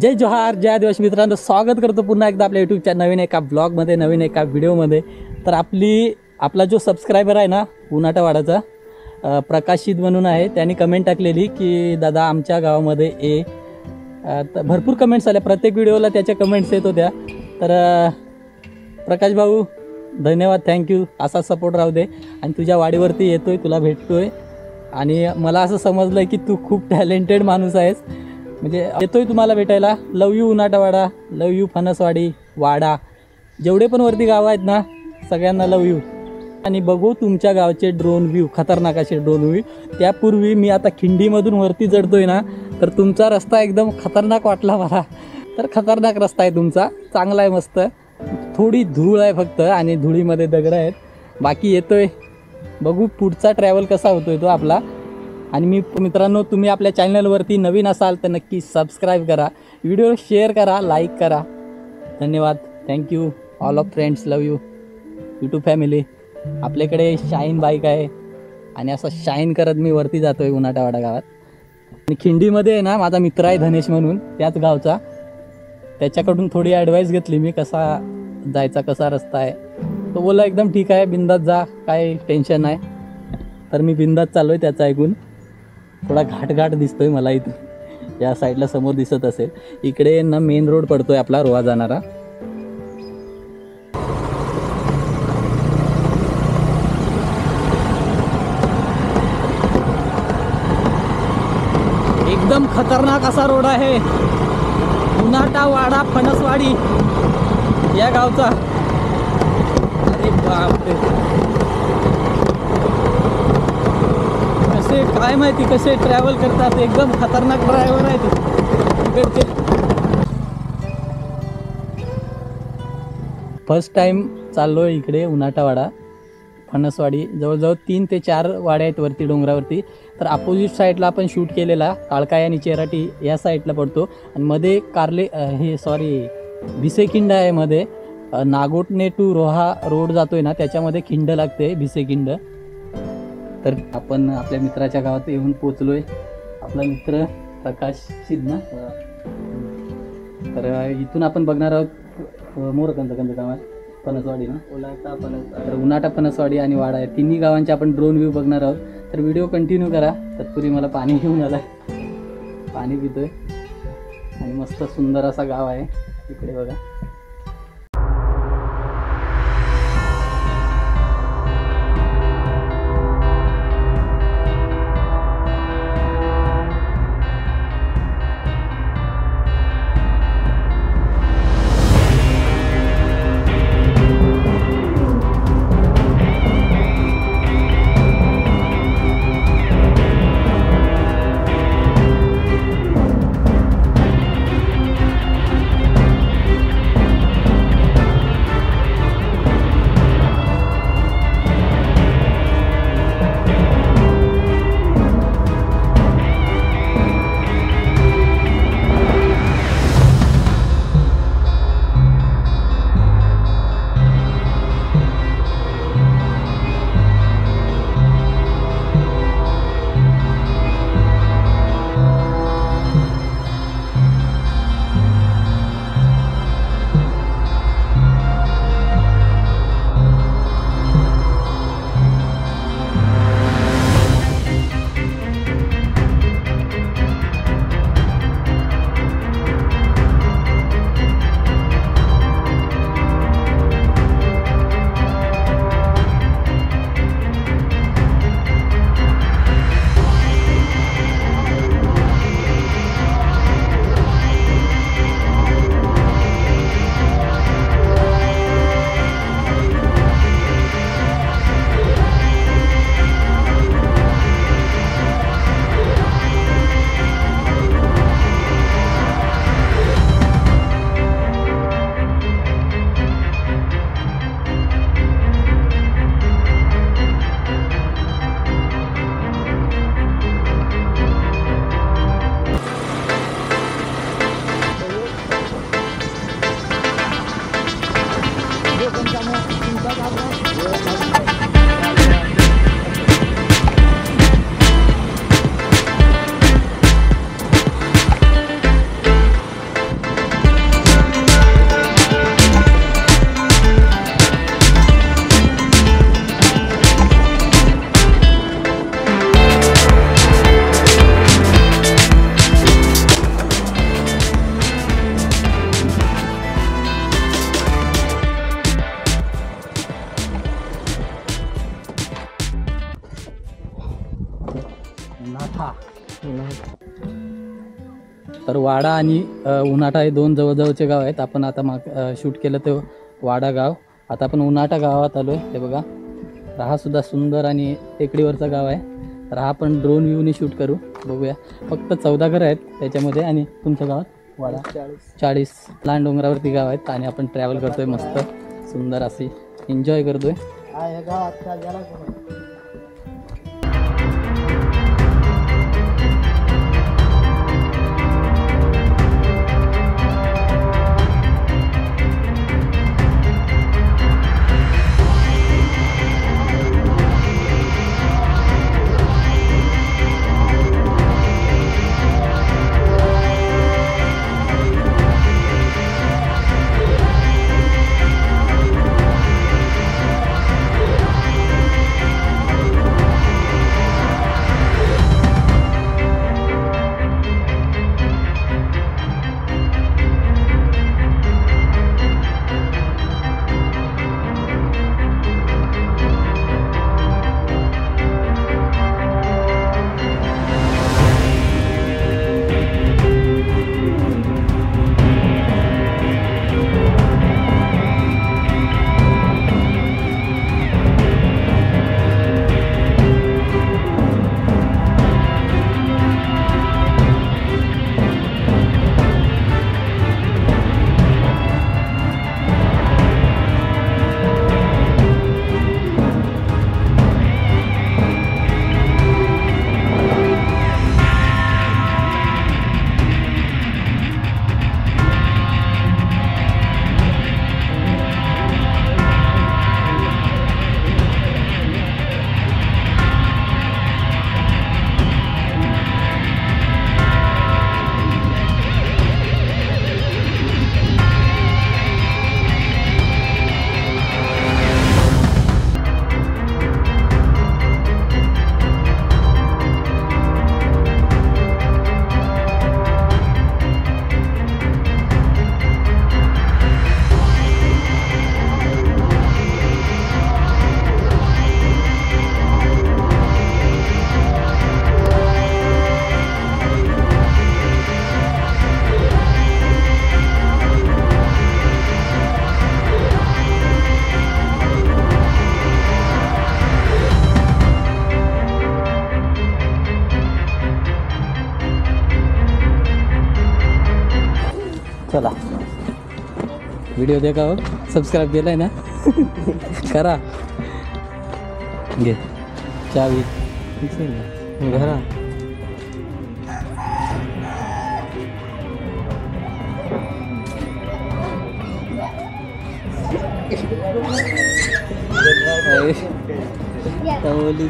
जय जोहार, जय आदिवासी मित्रांनो, स्वागत करतो पुन्हा एकदा आपल्या यूट्यूबच्या नवीन एका ब्लॉगमध्ये, नवीन एका व्हिडिओमध्ये। तर आपला जो सबस्क्रायबर आहे ना उनाटावाडाचा, प्रकाशित म्हणून आहे, त्यांनी कमेंट टाकलेली की दादा आमच्या गावामध्ये भरपूर कमेंट्स आल्या, प्रत्येक व्हिडिओला त्याच्या कमेंट्स येत होत्या। तर प्रकाश भाऊ धन्यवाद, थँक्यू, असा सपोर्ट राहू दे। आणि तुझ्या वाडीवरती येतोय, तुला भेटतोय आणि मला असं समजलं की तू खूप टॅलेंटेड माणूस आहेस, म्हणजे येतोय तुम्हाला भेटायला। लव यू उनाटावाडा, लव यू फणसवाडी, वाडा, जेवढे पण वरती गाव आहेत ना सगळ्यांना लव यू। आणि बघू तुमच्या गावचे ड्रोन व्ह्यू, खतरनाक असे ड्रोन व्ह्यू। त्यापूर्वी मी आता खिंडीमधून वरती चढतोय ना, तर तुमचा रस्ता एकदम खतरनाक वाटला मला। तर खतरनाक रस्ता आहे तुमचा, चांगला आहे, मस्त। थोडी धूळ आहे फक्त आणि धुळीमध्ये दगड आहेत, बाकी येतोय। बघू पुढचा ट्रॅव्हल कसा होतोय तो आपला। आणि मित्रांनो, तुम्ही आपल्या चॅनलवरती नवीन असाल तर नक्की सबस्क्राईब करा, व्हिडिओ शेअर करा, लाईक करा। धन्यवाद, thank you all of friends, love you YouTube family. आपल्याकडे शाईन बाईक आहे आणि असं शाईन करत मी वरती जातोय उनाटावाडा गावात। आणि खिंडीमध्ये आहे ना माझा मित्र आहे धनेश म्हणून, त्याच गावचा, त्याच्याकडून थोडी ॲडवाईस घेतली मी, कसा जायचा, कसा रस्ता आहे। तो बोला एकदम ठीक आहे, बिंदास जा, काय टेन्शन नाही। तर मी बिंदास चाललोय त्याचं ऐकून। थोडा घाट दिसतोय मला इथून, या साईडला समोर दिसत असेल, इकडे ना मेन रोड पडतोय आपला रोहा जाणारा। एकदम खतरनाक असा रोड आहे, उनाटावाडा फणसवाडी या गावचा। अरे बापरे, कसे काय माहिती कसे ट्रॅव्हल करतात, एकदम खतरनाक ड्रायव्हर आहे तिकडचे। फर्स्ट टाइम चाललोय इकडे उनाटावाडा फणसवाडी, जवळजवळ 3 ते 4 वाड्या आहेत वरती डोंगरावरती। तर अपोजिट साईडला आपण शूट केलेला काळकाय आणि चेराटी या साईडला पडतो, आणि मध्ये भिसेखिंड आहे मध्ये। नागोटणे टू रोहा रोड जातोय ना, त्याच्यामध्ये खिंड लागते, भिसेखिंड। तर आपण आपल्या मित्राच्या गावात येऊन पोचलोय, आपला मित्र प्रकाश सिद्धना। तर इथून आपण बघणार आहोत मोरकंद गावात फणसवाडी ना, तर उनाटा फणसवाडी आणि वाडा आहे, तिन्ही गावांचे आपण ड्रोन व्ह्यू बघणार आहोत। तर व्हिडिओ कंटिन्यू करा। तत्पूर्वी मला पाणी घेऊन आलाय, पाणी पितोय, आणि मस्त सुंदर असा गाव आहे इकडे बघा। वाडा आणि उनाटा हे दोन जवळजवळचे गाव आहेत. आपण आता शूट केलं ते वाडा गाव. आता आपण उनाटा गावात आलो आहे. ते बघा, तर हा सुद्धा सुंदर आणि टेकडीवरचा गाव आहे. तर हा आपण ड्रोन व्ह्यूने शूट करू, बघूया. फक्त 14 घरं आहेत त्याच्यामध्ये. आणि तुमच्या गावात वाडा 40 लहान डोंगरावरती गाव आहेत. आणि आपण ट्रॅव्हल करतोय मस्त सुंदर अशी एन्जॉय करतोय. चला, व्हिडिओ देखा, सबस्क्राईब केलाय ना, करा. घे चावी घरा. बोली